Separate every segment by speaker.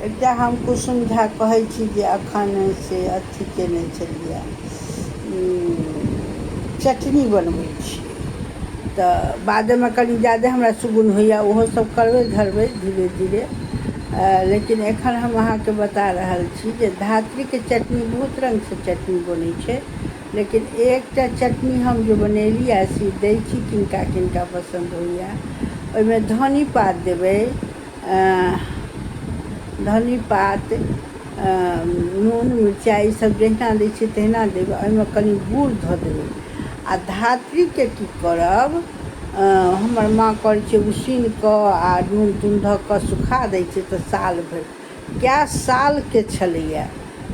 Speaker 1: एकटा हम कुसुम झा कहै छी जे अखन से अथी केने छलिए चटनी बनबै छी तऽ बादमे कनि ज़्यादा हमरा सुगुन होइए, ओहो सब करबै धरबै धीरे धीरे। लेकिन एखन हम अहाँके बता रहल छी जे धात्रीके चटनी बहुत रङ्गसँ चटनी बनै छै, लेकिन एकटा चटनी हम जे बनेली आ से दै छी किनका किनका पसन्द होइए। ओहिमे धनी पात देबै, धनी पात, नून मिरचाइ सब जहिना दै छियै तहिना देबै। ओहिमे कनि गुड़ धऽ देबै आ धात्रीके की करब, हमर माँ करै छै उसीन कऽ आ नून तून धऽ कऽ सुखा दै छै तऽ साल भरि कए सालके छलैए,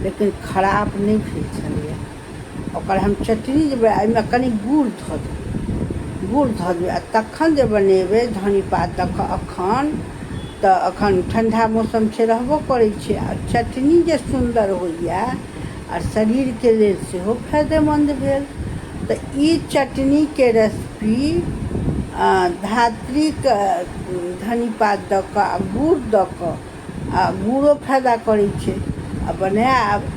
Speaker 1: लेकिन खराब नहि भेल छलैए। ओकर हम चटनी जे एहिमे कनि गुड़ धऽ देबै, गुड़ धऽ देबै आ तखन जे बनेबै धनी पात दऽ कऽ एखन, तऽ एखन ठण्डा मौसम छै रहबो करै छै आ चटनी जे सुन्दर होइए आ शरीरके लेल सेहो फायदेमन्द भेल। तऽ ई चटनीके रेसिपी धात्रीके धनी पात दऽ कऽ आ गुड़ दऽ कऽ, आ गुड़ो फायदा करै छै, आ बनायब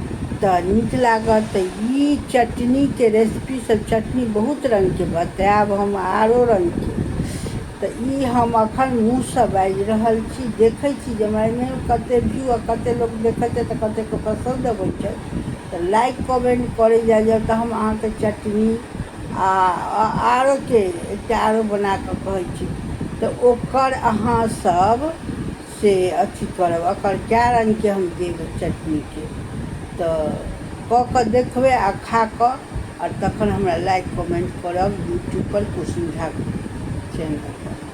Speaker 1: तऽ नीक लागत। तऽ ई चटनीके रेसिपी सब, चटनी बहुत रङ्गके बतायब हम आरो रङ्गके। तऽ ई हम एखन मुँहसँ बाजि रहल छी, देखै छी जे हमरा एहिमे कतेक व्यू आ कतेक लोक देखै छै तऽ कतेकके पसन्द अबै छै, तऽ लाइक कमेंट करै जाइए। तऽ हम अहाँके चटनी आरोके एकटा आरो बना कऽ कहै छी, तऽ ओकर अहाँ सब से अथी करब, ओकर कए रङ्गके हम देब चटनीके, तऽ कऽ कऽ देखबै आ खा कऽ आओर तखन हमरा लाइक कमेंट करब यूट्यूबपर कुसुम झा चैनलपर।